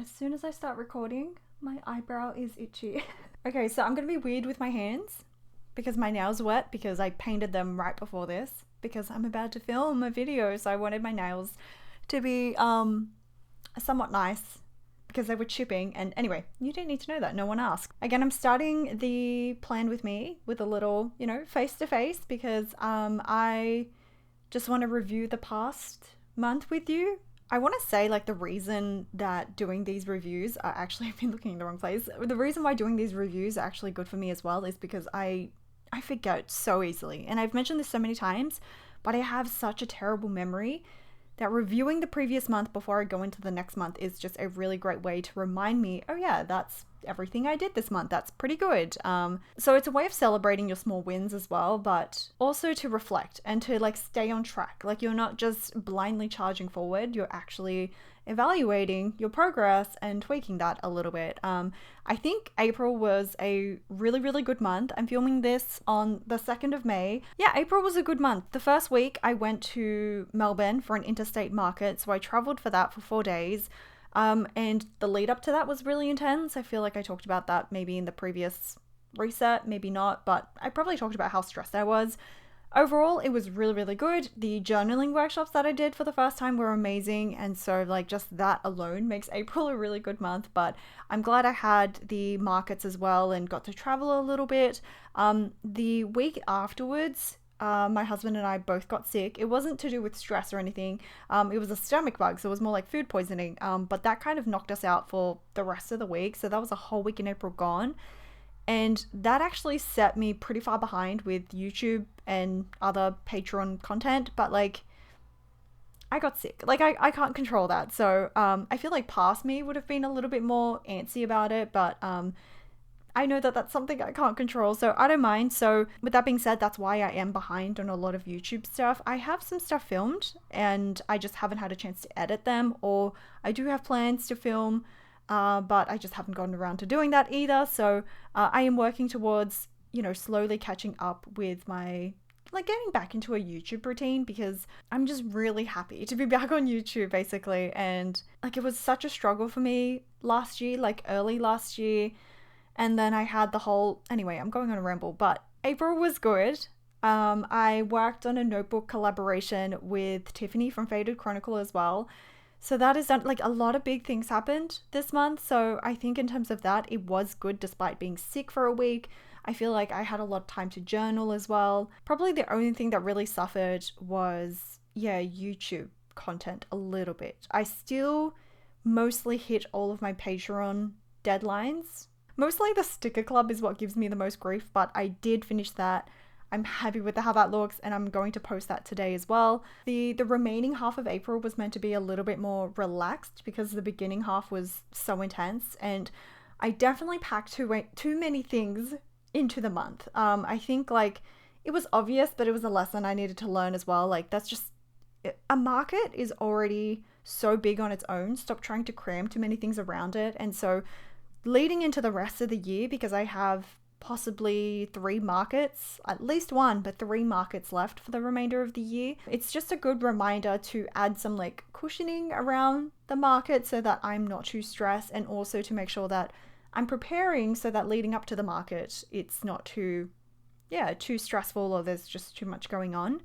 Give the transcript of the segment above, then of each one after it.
As soon as I start recording, my eyebrow is itchy. Okay, so I'm gonna be weird with my hands because my nails are wet because I painted them right before this because I'm about to film a video, so I wanted my nails to be somewhat nice because they were chipping. And anyway, you don't need to know that, no one asked. Again, I'm starting the plan with me with a little, face to face because I just want to review the past month with you. I want to say, like, the reason that doing these reviews are actually, I've been looking in the wrong place. The reason why doing these reviews are actually good for me as well is because I forget so easily. And I've mentioned this so many times, but I have such a terrible memory that reviewing the previous month before I go into the next month is just a really great way to remind me, oh yeah, that's everything I did this month. That's pretty good. So it's a way of celebrating your small wins as well, but also to reflect and to like stay on track. Like you're not just blindly charging forward, you're actually evaluating your progress and tweaking that a little bit. I think April was a really, really good month. I'm filming this on the 2nd of May. Yeah, April was a good month. The first week I went to Melbourne for an interstate market, so I traveled for that for 4 days. And the lead up to that was really intense. I feel like I talked about that maybe in the previous reset, maybe not, but I probably talked about how stressed I was. Overall, it was really, really good. The journaling workshops that I did for the first time were amazing. And so, like, just that alone makes April a really good month. But I'm glad I had the markets as well and got to travel a little bit. The week afterwards, my husband and I both got sick. It wasn't to do with stress or anything. It was a stomach bug, so it was more like food poisoning. But that kind of knocked us out for the rest of the week. So that was a whole week in April gone. And that actually set me pretty far behind with YouTube and other Patreon content. But like, I got sick. Like, I can't control that. So I feel like past me would have been a little bit more antsy about it. But I know that that's something I can't control, so I don't mind. So with that being said, that's why I am behind on a lot of YouTube stuff. I have some stuff filmed and I just haven't had a chance to edit them, or I do have plans to film, but I just haven't gotten around to doing that either. So I am working towards, slowly catching up with my like getting back into a YouTube routine because I'm just really happy to be back on YouTube basically. And like it was such a struggle for me last year, like early last year. And then I had the whole, anyway, I'm going on a ramble, but April was good. I worked on a notebook collaboration with Tiffany from Faded Chronicle as well. So that is done, like a lot of big things happened this month. So I think in terms of that, it was good despite being sick for a week. I feel like I had a lot of time to journal as well. Probably the only thing that really suffered was, yeah, YouTube content a little bit. I still mostly hit all of my Patreon deadlines. Mostly the sticker club is what gives me the most grief, but I did finish that. I'm happy with how that looks and I'm going to post that today as well. The remaining half of April was meant to be a little bit more relaxed because the beginning half was so intense and I definitely packed too many things into the month. I think like it was obvious, but it was a lesson I needed to learn as well. Like that's just a market is already so big on its own. Stop trying to cram too many things around it. And so leading into the rest of the year, because I have possibly 3 markets, at least one, but 3 markets left for the remainder of the year. It's just a good reminder to add some like cushioning around the market so that I'm not too stressed, and also to make sure that I'm preparing so that leading up to the market, it's not too stressful or there's just too much going on.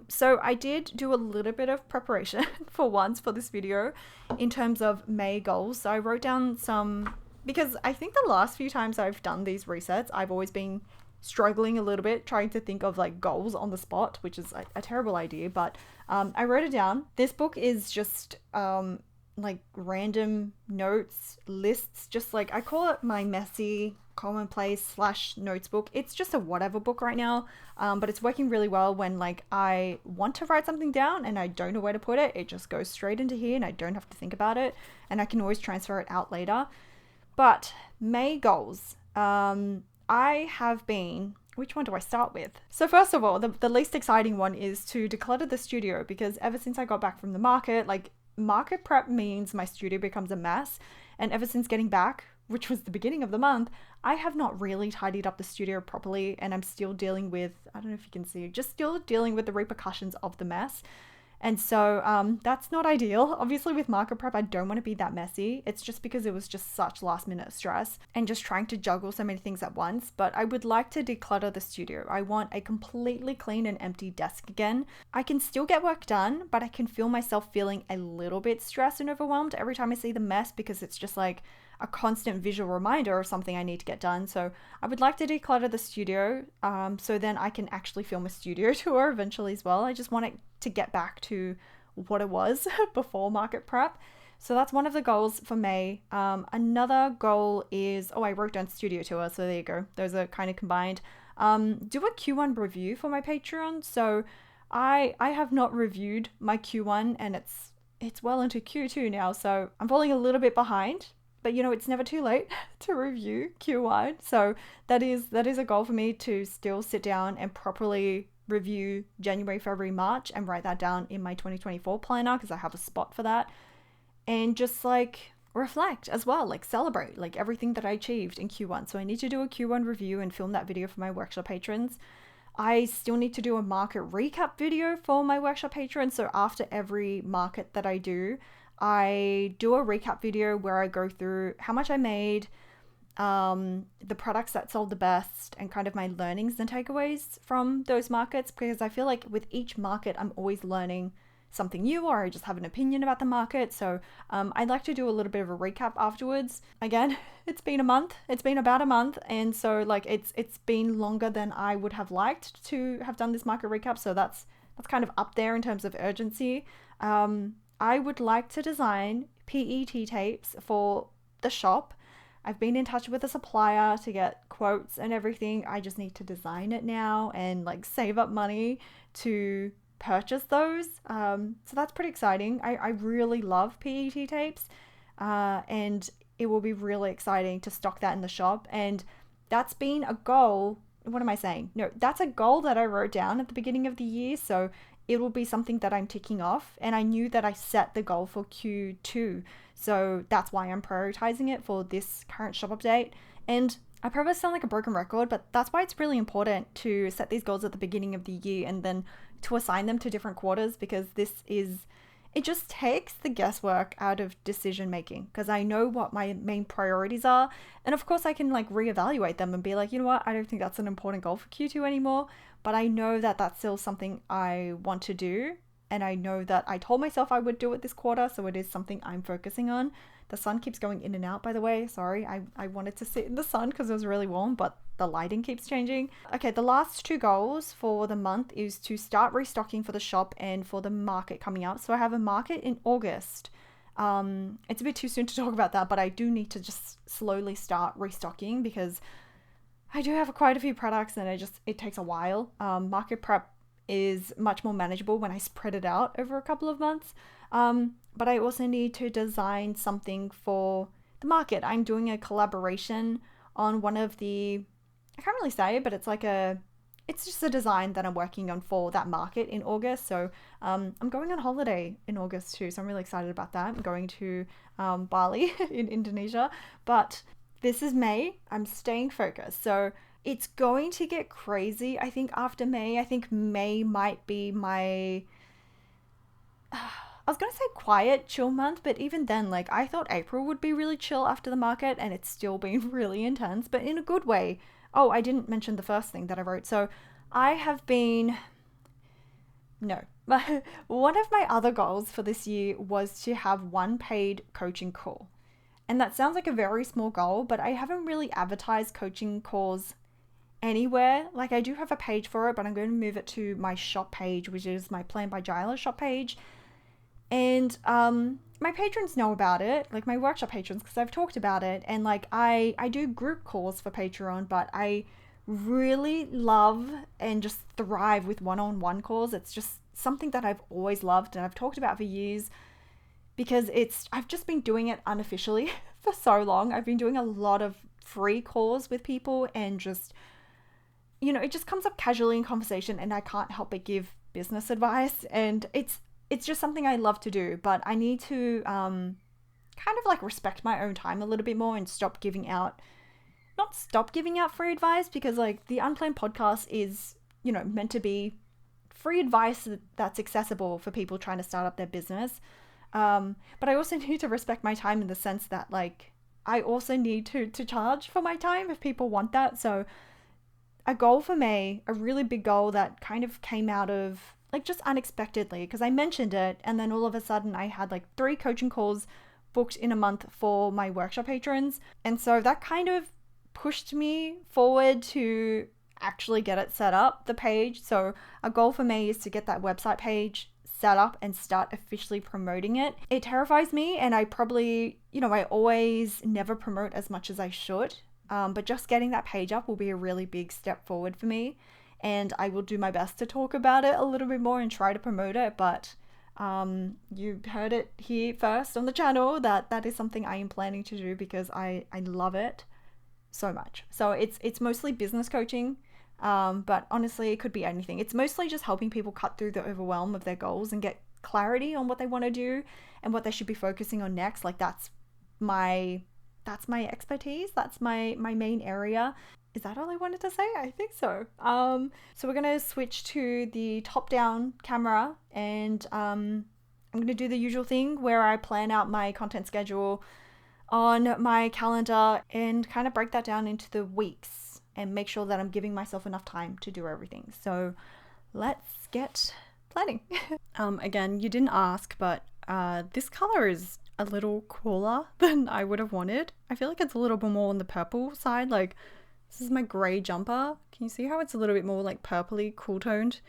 So I did do a little bit of preparation for once for this video in terms of May goals. So I wrote down some, because I think the last few times I've done these resets, I've always been struggling a little bit trying to think of like goals on the spot, which is a terrible idea, but I wrote it down. This book is just like random notes, lists, just like I call it my messy commonplace / notes book. It's just a whatever book right now, but it's working really well when like I want to write something down and I don't know where to put it. It just goes straight into here and I don't have to think about it, and I can always transfer it out later. But May goals, I have been, which one do I start with? So first of all, the least exciting one is to declutter the studio, because ever since I got back from the market, like market prep means my studio becomes a mess, and ever since getting back, which was the beginning of the month, I have not really tidied up the studio properly, and I'm still dealing with, I don't know if you can see, just still dealing with the repercussions of the mess. And so that's not ideal. Obviously, with market prep, I don't want to be that messy. It's just because it was just such last minute stress and just trying to juggle so many things at once. But I would like to declutter the studio. I want a completely clean and empty desk again. I can still get work done, but I can feel myself feeling a little bit stressed and overwhelmed every time I see the mess, because it's just like a constant visual reminder of something I need to get done. So I would like to declutter the studio, so then I can actually film a studio tour eventually as well. I just want it to get back to what it was before market prep. So that's one of the goals for May. Another goal is, I wrote down studio tour, so there you go. Those are kind of combined. Do a Q1 review for my Patreon. So I have not reviewed my Q1, and it's well into Q2 now, so I'm falling a little bit behind. But it's never too late to review Q1. So that is a goal for me, to still sit down and properly review January, February, March, and write that down in my 2024 planner, because I have a spot for that. And just like reflect as well, like celebrate like everything that I achieved in Q1. So I need to do a Q1 review and film that video for my workshop patrons. I still need to do a market recap video for my workshop patrons. So after every market that I do a recap video where I go through how much I made, the products that sold the best, and kind of my learnings and takeaways from those markets, because I feel like with each market I'm always learning something new, or I just have an opinion about the market. So I'd like to do a little bit of a recap afterwards. Again, it's been about a month, and so like it's been longer than I would have liked to have done this market recap, so that's kind of up there in terms of urgency. I would like to design PET tapes for the shop. I've been in touch with a supplier to get quotes and everything. I just need to design it now and like save up money to purchase those. So that's pretty exciting. I really love PET tapes, and it will be really exciting to stock that in the shop. And that's been a goal. What am I saying? No, that's a goal that I wrote down at the beginning of the year. So it will be something that I'm ticking off. And I knew that I set the goal for Q2. So that's why I'm prioritizing it for this current shop update. And I probably sound like a broken record, but that's why it's really important to set these goals at the beginning of the year and then to assign them to different quarters, because it just takes the guesswork out of decision making, because I know what my main priorities are. And of course I can like reevaluate them and be like, you know what, I don't think that's an important goal for Q2 anymore, but I know that that's still something I want to do. And I know that I told myself I would do it this quarter, so it is something I'm focusing on. The sun keeps going in and out, by the way. Sorry, I wanted to sit in the sun because it was really warm, but the lighting keeps changing. Okay, the last two goals for the month is to start restocking for the shop and for the market coming up. So I have a market in August. It's a bit too soon to talk about that, but I do need to just slowly start restocking, because I do have quite a few products and it takes a while. Market prep is much more manageable when I spread it out over a couple of months. But I also need to design something for the market. I'm doing a collaboration on one of the, I can't really say, but it's just a design that I'm working on for that market in August. So I'm going on holiday in August too, so I'm really excited about that. I'm going to Bali in Indonesia, but this is May. I'm staying focused. So it's going to get crazy. I think after May, May might be my, I was going to say quiet, chill month, but even then, like I thought April would be really chill after the market, and it's still been really intense, but in a good way. Oh, I didn't mention the first thing that I wrote. So I have been, no, one of my other goals for this year was to have one paid coaching call. And that sounds like a very small goal, but I haven't really advertised coaching calls anywhere. Like I do have a page for it, but I'm going to move it to my shop page, which is my Planned by Jysla shop page. And my patrons know about it, like my workshop patrons, because I've talked about it. And like I do group calls for Patreon, but I really love and just thrive with one-on-one calls. It's just something that I've always loved and I've talked about for years, because I've just been doing it unofficially for so long. I've been doing a lot of free calls with people, and just, it just comes up casually in conversation, and I can't help but give business advice, and it's just something I love to do. But I need to kind of like respect my own time a little bit more and not stop giving out free advice, because like the Unplanned podcast is, meant to be free advice that's accessible for people trying to start up their business. But I also need to respect my time in the sense that like I also need to charge for my time if people want that. So a goal for me, a really big goal that kind of came out of like just unexpectedly, because I mentioned it and then all of a sudden I had like 3 coaching calls booked in a month for my workshop patrons. And so that kind of pushed me forward to actually get it set up, the page. So a goal for me is to get that website page set up and start officially promoting it. It terrifies me, and I probably, I always never promote as much as I should. But just getting that page up will be a really big step forward for me, and I will do my best to talk about it a little bit more and try to promote it. But you heard it here first on the channel that is something I am planning to do because I love it so much. So it's mostly business coaching. But honestly, it could be anything. It's mostly just helping people cut through the overwhelm of their goals and get clarity on what they want to do and what they should be focusing on next. Like that's my expertise. That's my main area. Is that all I wanted to say? I think so. So we're gonna switch to the top-down camera, and I'm gonna do the usual thing where I plan out my content schedule on my calendar and kind of break that down into the weeks and make sure that I'm giving myself enough time to do everything. So let's get planning. Again, you didn't ask, but this color is a little cooler than I would have wanted. I feel like it's a little bit more on the purple side. Like this is my gray jumper. Can you see how it's a little bit more like purpley, cool toned?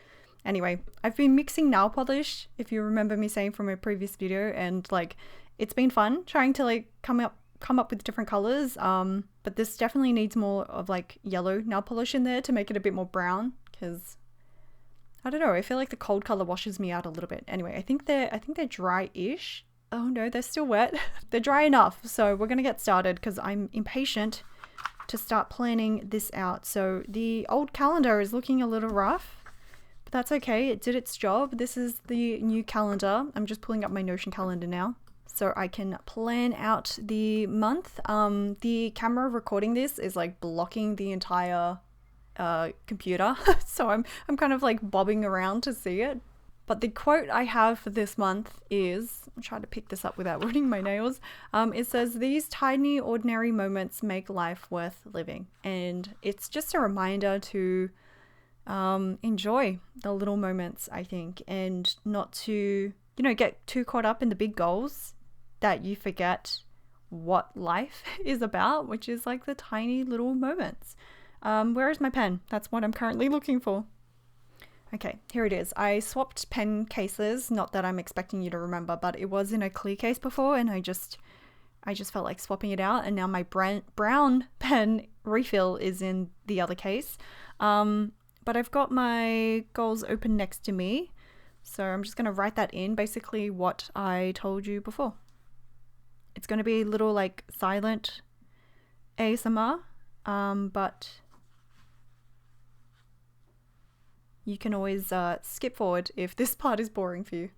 Anyway, I've been mixing nail polish, if you remember me saying from a previous video, and like it's been fun trying to like come up with different colors. But this definitely needs more of like yellow nail polish in there to make it a bit more brown, because I don't know, I feel like the cold color washes me out a little bit. Anyway, I think they're dry-ish. Oh no, they're still wet. They're dry enough. So we're gonna get started because I'm impatient to start planning this out. So the old calendar is looking a little rough, but that's okay. It did its job. This is the new calendar. I'm just pulling up my Notion calendar now so I can plan out the month. The camera recording this is like blocking the entire computer. So I'm kind of like bobbing around to see it. But the quote I have for this month is, I'm trying to pick this up without ruining my nails. It says, "These tiny, ordinary moments make life worth living." And it's just a reminder to enjoy the little moments, I think, and not to, get too caught up in the big goals that you forget what life is about, which is like the tiny little moments. Where is my pen? That's what I'm currently looking for. Okay, here it is. I swapped pen cases, not that I'm expecting you to remember, but it was in a clear case before, and I just felt like swapping it out, and now my brown pen refill is in the other case. But I've got my goals open next to me, so I'm just going to write that in, basically what I told you before. It's going to be a little like silent ASMR, but you can always skip forward if this part is boring for you.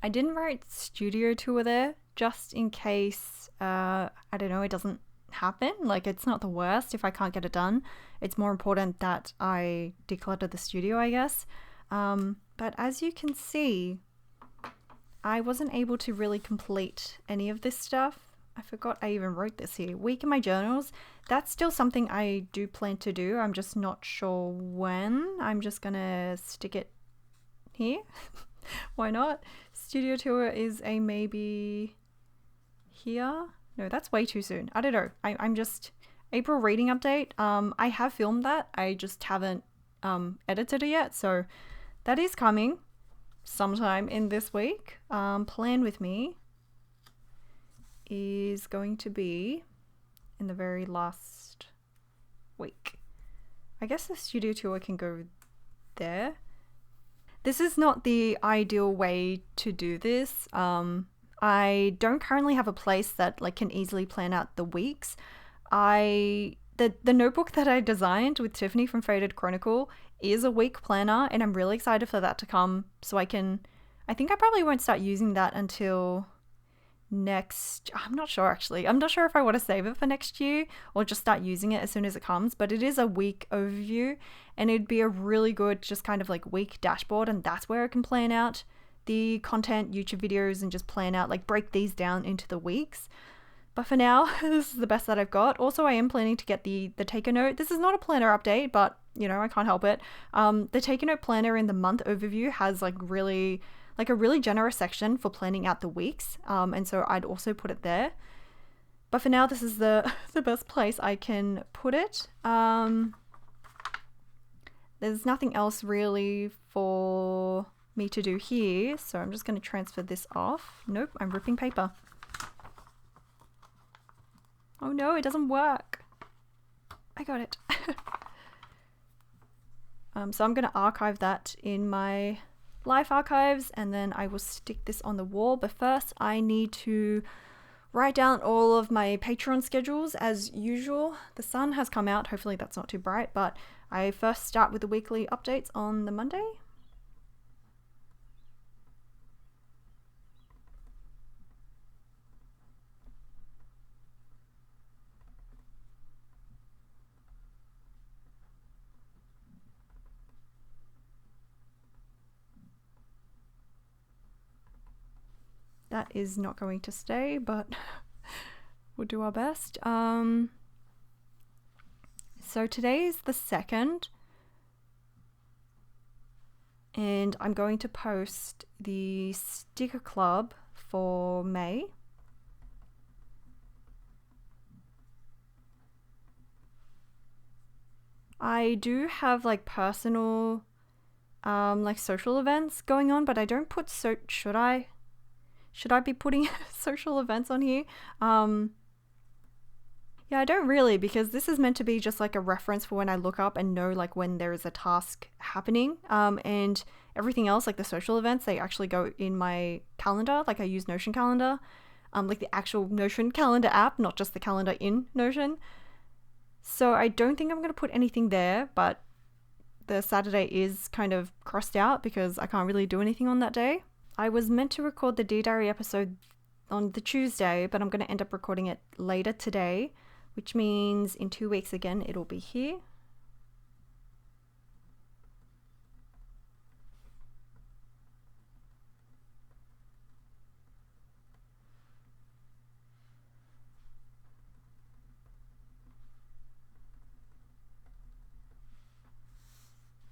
I didn't write studio tour there just in case, I don't know, it doesn't happen. Like, it's not the worst if I can't get it done. It's more important that I declutter the studio, I guess. But as you can see, I wasn't able to really complete any of this stuff. I forgot I even wrote this here. Week in my journals. That's still something I do plan to do. I'm just not sure when. I'm just gonna stick it here. Why not? Studio tour is a maybe here. No, that's way too soon. I don't know. I'm just April reading update. I have filmed that. I just haven't edited it yet. So that is coming sometime in this week. Plan with me is going to be in the very last week. I guess the studio tour can go there. This is not the ideal way to do this. I don't currently have a place that like can easily plan out the weeks. The notebook that I designed with Tiffany from Faded Chronicle is a week planner, and I'm really excited for that to come. So I think I probably won't start using that until next. I'm not sure actually. I'm not sure if I want to save it for next year or just start using it as soon as it comes, but it is a week overview, and it'd be a really good just kind of like week dashboard, and that's where I can plan out the content, YouTube videos, and just plan out, like break these down into the weeks. But for now, this is the best that I've got. Also, I am planning to get the Take a Note. This is not a planner update, but you know, I can't help it. The Take a Note planner in the month overview has a really generous section for planning out the weeks. And so I'd also put it there. But for now, this is the best place I can put it. There's nothing else really for me to do here. So I'm just going to transfer this off. Nope, I'm ripping paper. Oh no, it doesn't work. I got it. So I'm going to archive that in my Life archives, and then I will stick this on the wall. But first I need to write down all of my Patreon schedules as usual. The sun has come out, hopefully that's not too bright, but I first start with the weekly updates on the Monday. That is not going to stay, but we'll do our best. So today is the 2nd, and I'm going to post the sticker club for May. I do have like personal like social events going on, but I don't put should I be putting social events on here? Yeah, I don't really, because this is meant to be just like a reference for when I look up and know like when there is a task happening. And everything else, like the social events, they actually go in my calendar. Like I use Notion calendar, like the actual Notion calendar app, not just the calendar in Notion. So I don't think I'm going to put anything there, but the Saturday is kind of crossed out because I can't really do anything on that day. I was meant to record the Dear Diary episode on the Tuesday, but I'm going to end up recording it later today, which means in 2 weeks again, it'll be here.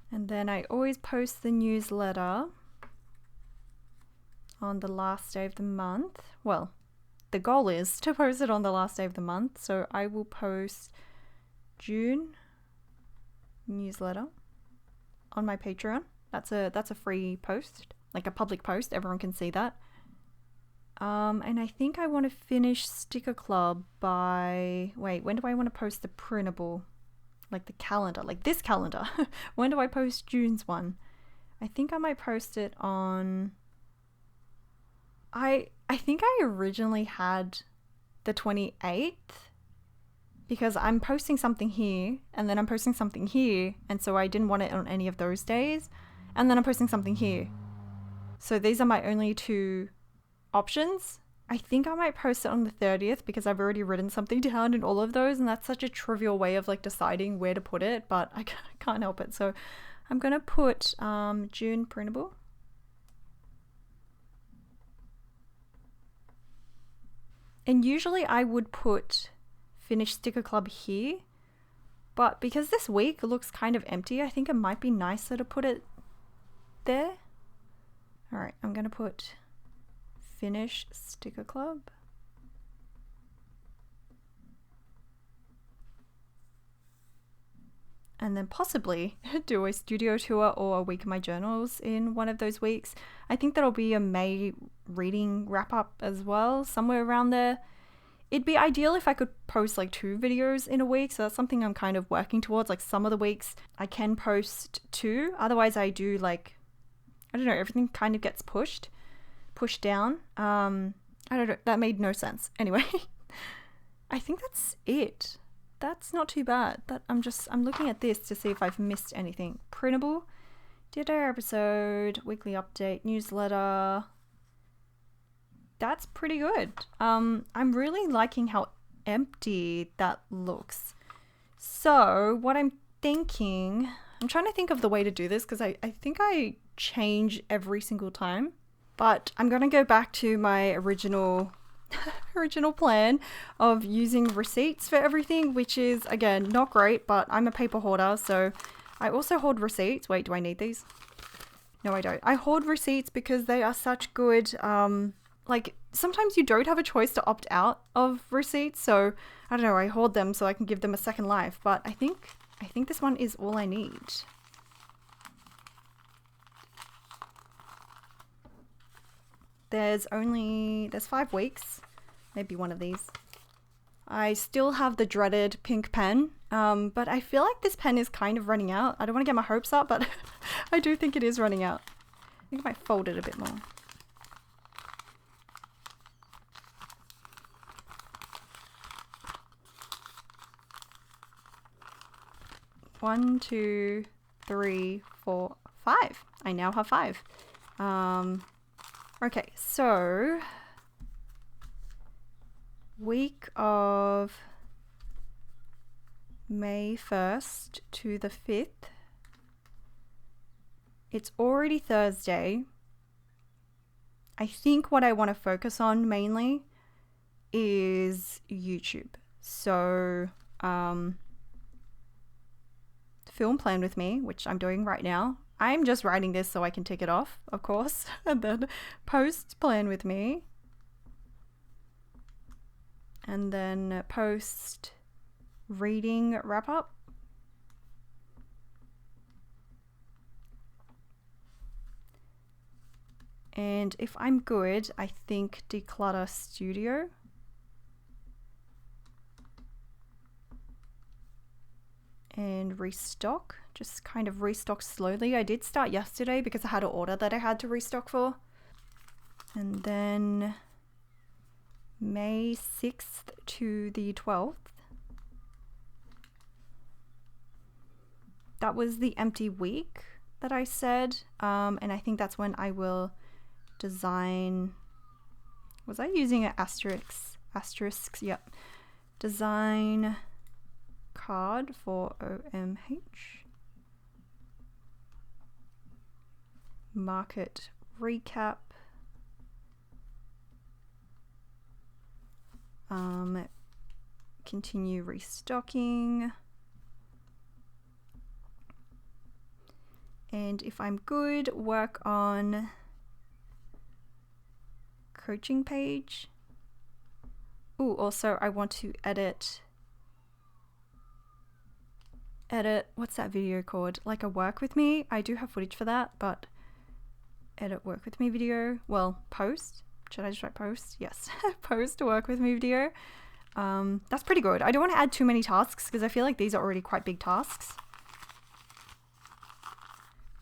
And then I always post the newsletter on the last day of the month. Well, the goal is to post it on the last day of the month, so I will post June newsletter on my Patreon. That's a free post, like a public post, everyone can see that. And I think I want to finish Sticker Club by, wait, when do I want to post the printable? Like the calendar, like this calendar. When do I post June's one? I think I might post it on, I think I originally had the 28th, because I'm posting something here and then I'm posting something here, and so I didn't want it on any of those days, and then I'm posting something here. So these are my only two options. I think I might post it on the 30th because I've already written something down in all of those, and that's such a trivial way of like deciding where to put it, but I can't help it. So I'm gonna put June printable. And usually I would put Finish Sticker Club here, but because this week looks kind of empty, I think it might be nicer to put it there. All right, I'm gonna put Finish Sticker Club. And then possibly do a studio tour or a week of my journals in one of those weeks. I think that'll be a May reading wrap up as well, somewhere around there. It'd be ideal if I could post like 2 videos in a week, so that's something I'm kind of working towards. Like some of the weeks I can post 2, otherwise I do like, I don't know, everything kind of gets pushed down. I don't know, that made no sense. Anyway, I think that's it. That's not too bad. I'm looking at this to see if I've missed anything. Printable, Dear Diary episode, weekly update, newsletter. That's pretty good. I'm really liking how empty that looks. So what I'm thinking, I'm trying to think of the way to do this because I think I change every single time, but I'm going to go back to my original plan of using receipts for everything, which is again not great, but I'm a paper hoarder, so I also hoard receipts. Wait, do I need these? No, I don't. I hoard receipts because they are such good, like sometimes you don't have a choice to opt out of receipts, so I don't know, I hoard them so I can give them a second life, but I think this one is all I need. There's 5 weeks, maybe one of these. I still have the dreaded pink pen, but I feel like this pen is kind of running out. I don't want to get my hopes up, but I do think it is running out. I think I might fold it a bit more. One, 2, 3, 4, 5. I now have 5. Okay, so week of May 1st to the 5th. It's already Thursday. I think what I want to focus on mainly is YouTube. So, film Plan With Me, which I'm doing right now. I'm just writing this so I can tick it off, of course, and then post Plan With Me. And then post reading wrap up. And if I'm good, I think declutter studio. And restock, just kind of restock slowly. I did start yesterday because I had an order that I had to restock for. And then May 6th to the 12th. That was the empty week that I said. And I think that's when I will design. Was I using an asterisk? Asterisks, yep. Design card for OMH. Market recap. Continue restocking. And if I'm good, work on coaching page. Ooh, also I want to edit, what's that video called? Like a work with me. I do have footage for that, but edit work with me video. Well, post. Should I just write post? Yes. Post work with me video. That's pretty good. I don't want to add too many tasks because I feel like these are already quite big tasks.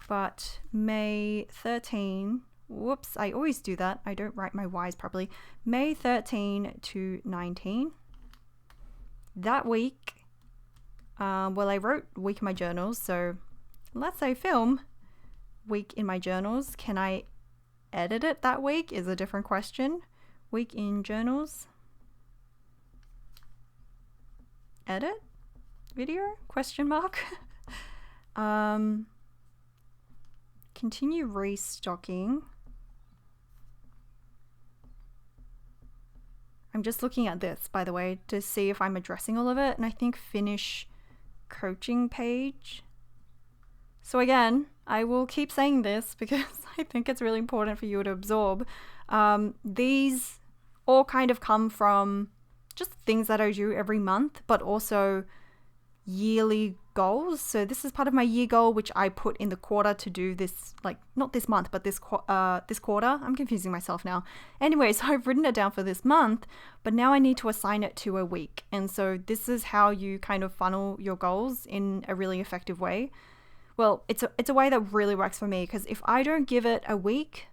But May 13, whoops, I always do that. I don't write my Y's properly. May 13 to 19. That week, well, I wrote week in my journals, so let's say film week in my journals. Can I edit it that week is a different question. Week in journals. Edit video? Question mark. Continue restocking. I'm just looking at this, by the way, to see if I'm addressing all of it. And I think finish coaching page. So again, I will keep saying this because I think it's really important for you to absorb. These all kind of come from just things that I do every month, but also yearly goals. So this is part of my year goal, which I put in the quarter to do this, like not this month, but this quarter. I'm confusing myself now. Anyway, so I've written it down for this month, but now I need to assign it to a week. And so this is how you kind of funnel your goals in a really effective way. Well, it's a way that really works for me, because if I don't give it a week,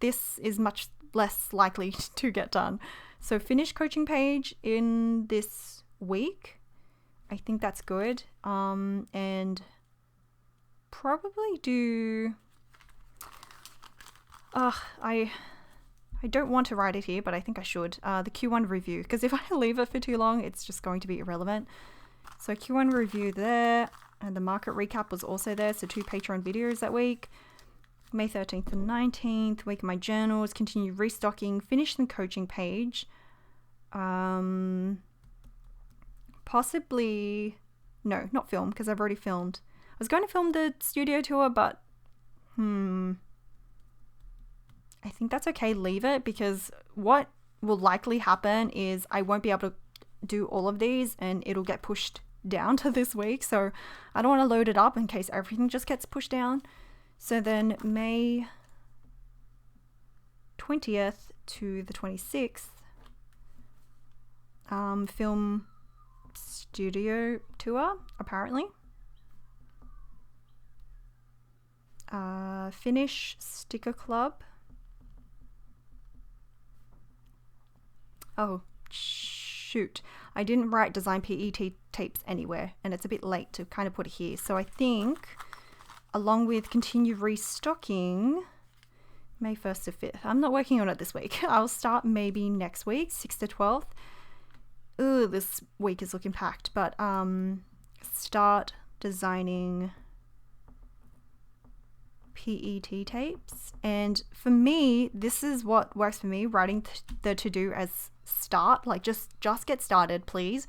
this is much less likely to get done. So finish coaching page in this week. I think that's good. And probably do... I don't want to write it here, but I think I should. The Q1 review, because if I leave it for too long, it's just going to be irrelevant. So Q1 review there, and the market recap was also there. So 2 Patreon videos that week. May 13th and 19th, week of my journals, continue restocking, finish the coaching page. Possibly, no, not film, because I've already filmed. I was going to film the studio tour, but I think that's okay, leave it, because what will likely happen is I won't be able to do all of these and it'll get pushed down to this week. So I don't want to load it up in case everything just gets pushed down. So then May 20th to the 26th, film studio tour, apparently. Finish sticker club. Oh, shoot. I didn't write design PET tapes anywhere, and it's a bit late to kind of put it here. So I think, along with continue restocking, May 1st to 5th. I'm not working on it this week. I'll start maybe next week, 6th to 12th. Ooh, this week is looking packed, but start designing PET tapes. And for me, this is what works for me, writing the to-do as start, like just get started, please.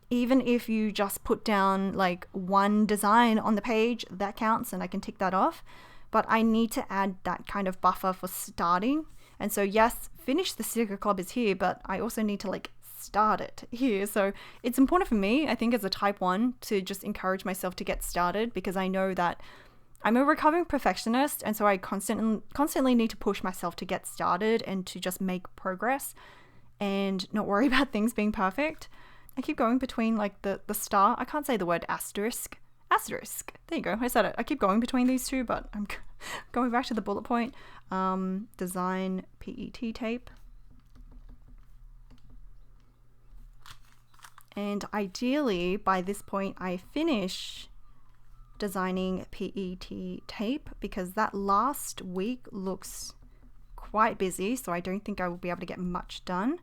Even if you just put down like one design on the page, that counts and I can tick that off. But I need to add that kind of buffer for starting. And so yes, finish the sticker club is here, but I also need to like start it here. So it's important for me, I think, as a type 1 to just encourage myself to get started, because I know that I'm a recovering perfectionist, and so I constantly need to push myself to get started and to just make progress and not worry about things being perfect. I keep going between like the star. I can't say the word asterisk. Asterisk. There you go. I said it. I keep going between these two, but I'm going back to the bullet point. Design PET tape. And ideally, by this point, I finish designing PET tape, because that last week looks quite busy, so I don't think I will be able to get much done.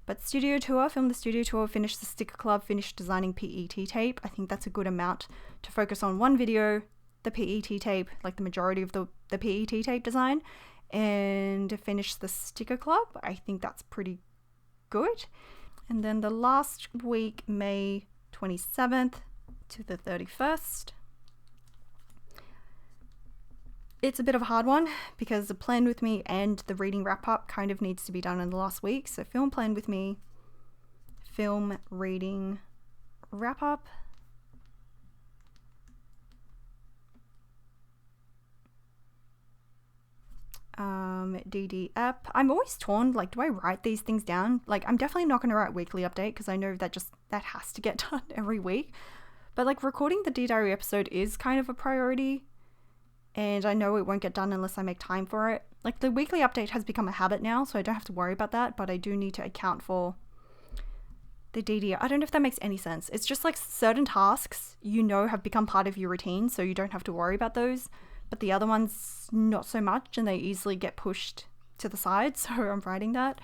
But studio tour, film the studio tour, finish the sticker club, finish designing PET tape. I think that's a good amount to focus on one video, the PET tape, like the majority of the PET tape design, and finish the sticker club. I think that's pretty good. And then the last week, May 27th to the 31st. It's a bit of a hard one because the plan with me and the reading wrap up kind of needs to be done in the last week. So film plan with me, film reading wrap up. DD app. I'm always torn, like, do I write these things down? Like, I'm definitely not going to write weekly update because I know that has to get done every week. But like, recording the D-Diary episode is kind of a priority, and I know it won't get done unless I make time for it. Like, the weekly update has become a habit now, so I don't have to worry about that, but I do need to account for the DD. I don't know if that makes any sense. It's just like certain tasks, have become part of your routine, so you don't have to worry about those. But the other ones, not so much, and they easily get pushed to the side, so I'm writing that.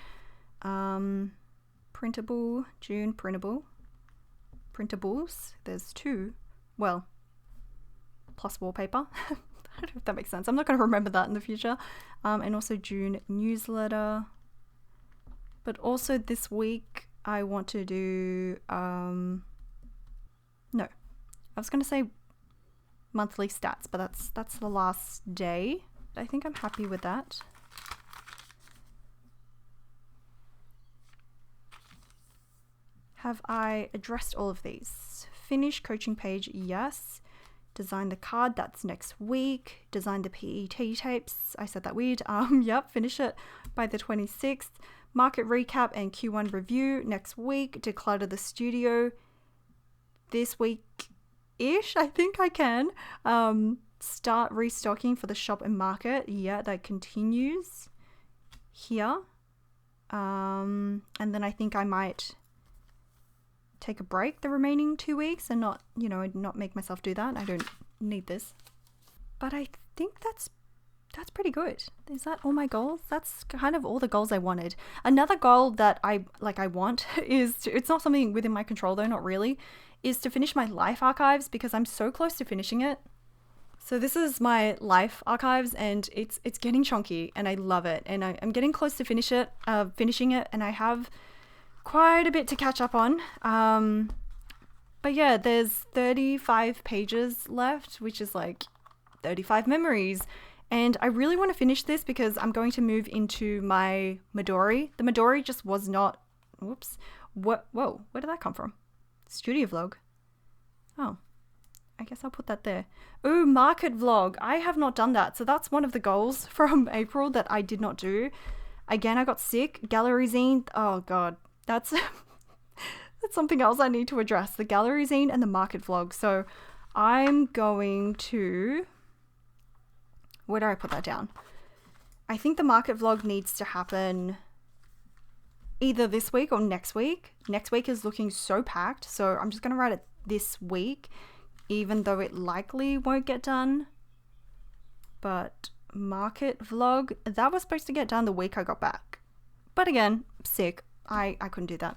Printable, June, printable. Printables, there's 2. Well, plus wallpaper. I don't know if that makes sense. I'm not going to remember that in the future. And also June newsletter. But also this week I want to do, no, I was going to say monthly stats, but that's the last day. I think I'm happy with that. Have I addressed all of these? Finish coaching page, yes. Design the card, that's next week. Design the PET tapes, I said that weird. Yep, finish it by the 26th. Market recap and Q1 review next week. Declutter the studio this week-ish, I think I can. Start restocking for the shop and market. Yeah, that continues here. And then I think I might take a break the remaining 2 weeks and not make myself do that. I don't need this. But I think that's pretty good. Is that all my goals? That's kind of all the goals I wanted. Another goal that I want is it's not something within my control though, not really, is to finish my life archives because I'm so close to finishing it. So this is my life archives and it's getting chunky and I love it. And I'm getting close to finishing it and I have quite a bit to catch up on. But yeah, there's 35 pages left, which is like 35 memories. And I really want to finish this because I'm going to move into my Midori. The Midori just was not, whoops. Whoa, where did that come from? Studio vlog. Oh, I guess I'll put that there. Ooh, market vlog. I have not done that. So that's one of the goals from April that I did not do. Again, I got sick. Gallery zine. Oh God, that's something else I need to address. The gallery zine and the market vlog. So I'm going to, where do I put that down? I think the market vlog needs to happen either this week or next week. Next week is looking so packed. So I'm just going to write it this week, even though it likely won't get done. But market vlog, that was supposed to get done the week I got back. But again, sick. I couldn't do that.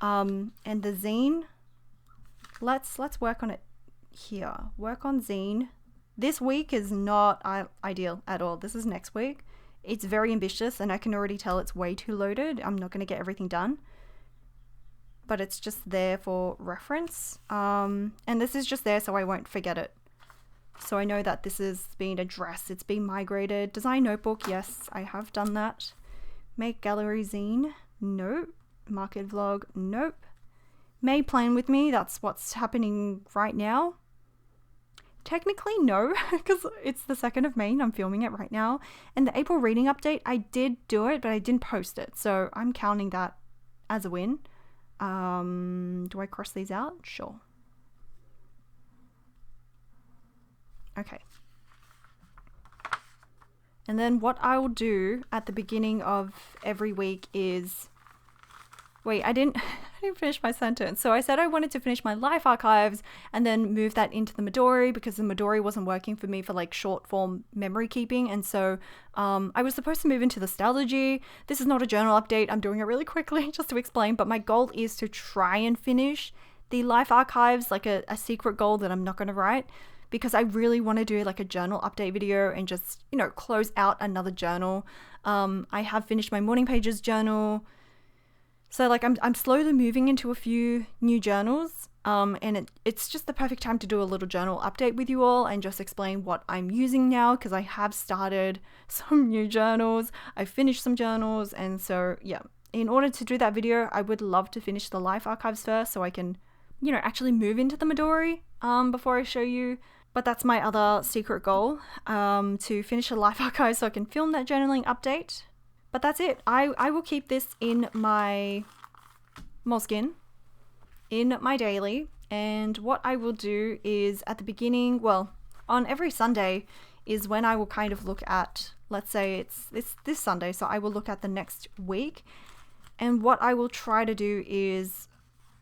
And the zine, let's work on it here. Work on zine. This week is not ideal at all. This is next week. It's very ambitious and I can already tell it's way too loaded. I'm not going to get everything done. But it's just there for reference. And this is just there so I won't forget it. So I know that this is being addressed. It's being migrated. Design notebook. Yes, I have done that. Make gallery zine. Nope. Market vlog. Nope. May plan with me. That's what's happening right now. Technically, no, because it's the 2nd of May and I'm filming it right now. And the April reading update, I did do it, but I didn't post it. So I'm counting that as a win. Do I cross these out? Sure. Okay. And then what I will do at the beginning of every week is, wait, I didn't finish my sentence. So I said I wanted to finish my life archives and then move that into the Midori because the Midori wasn't working for me for like short form memory keeping. And so I was supposed to move into the Stalogy. This is not a journal update. I'm doing it really quickly just to explain. But my goal is to try and finish the life archives, like a secret goal that I'm not going to write, because I really want to do like a journal update video and just, close out another journal. I have finished my morning pages journal. So like I'm slowly moving into a few new journals, and it's just the perfect time to do a little journal update with you all and just explain what I'm using now, because I have started some new journals. I finished some journals, and so yeah, in order to do that video, I would love to finish the life archives first so I can, actually move into the Midori before I show you. But that's my other secret goal, to finish the life archive so I can film that journaling update. But that's it. I will keep this in my Moleskine, in my daily. And what I will do is at the beginning, well, on every Sunday is when I will kind of look at, let's say it's this Sunday, so I will look at the next week. And what I will try to do is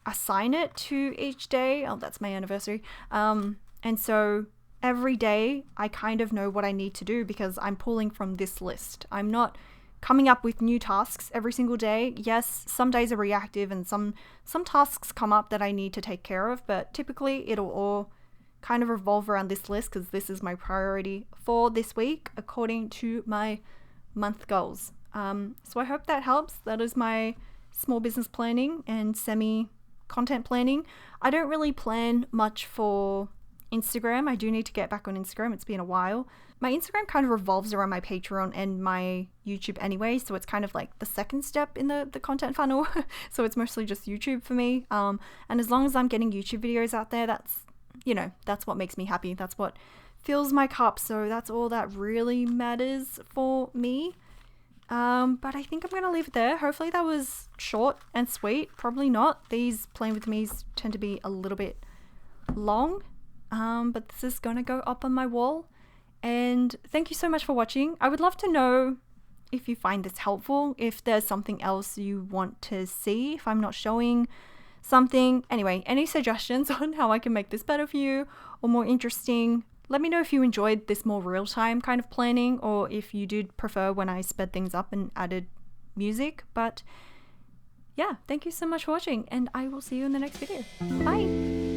assign it to each day. Oh, that's my anniversary. And so every day I kind of know what I need to do because I'm pulling from this list. I'm not coming up with new tasks every single day. Yes, some days are reactive and some tasks come up that I need to take care of, but typically it'll all kind of revolve around this list because this is my priority for this week according to my month goals. So I hope that helps. That is my small business planning and semi content planning. I don't really plan much for Instagram. I do need to get back on Instagram. It's been a while. My Instagram kind of revolves around my Patreon and my YouTube anyway, so it's kind of like the second step in the content funnel. So it's mostly just YouTube for me. And as long as I'm getting YouTube videos out there, that's what makes me happy. That's what fills my cup. So that's all that really matters for me. But I think I'm going to leave it there. Hopefully that was short and sweet. Probably not. These Plan With Me's tend to be a little bit long. But this is going to go up on my wall. And thank you so much for watching. I would love to know if you find this helpful, if there's something else you want to see, if I'm not showing something. Anyway, any suggestions on how I can make this better for you or more interesting? Let me know if you enjoyed this more real-time kind of planning or if you did prefer when I sped things up and added music. But yeah, thank you so much for watching and I will see you in the next video. Bye!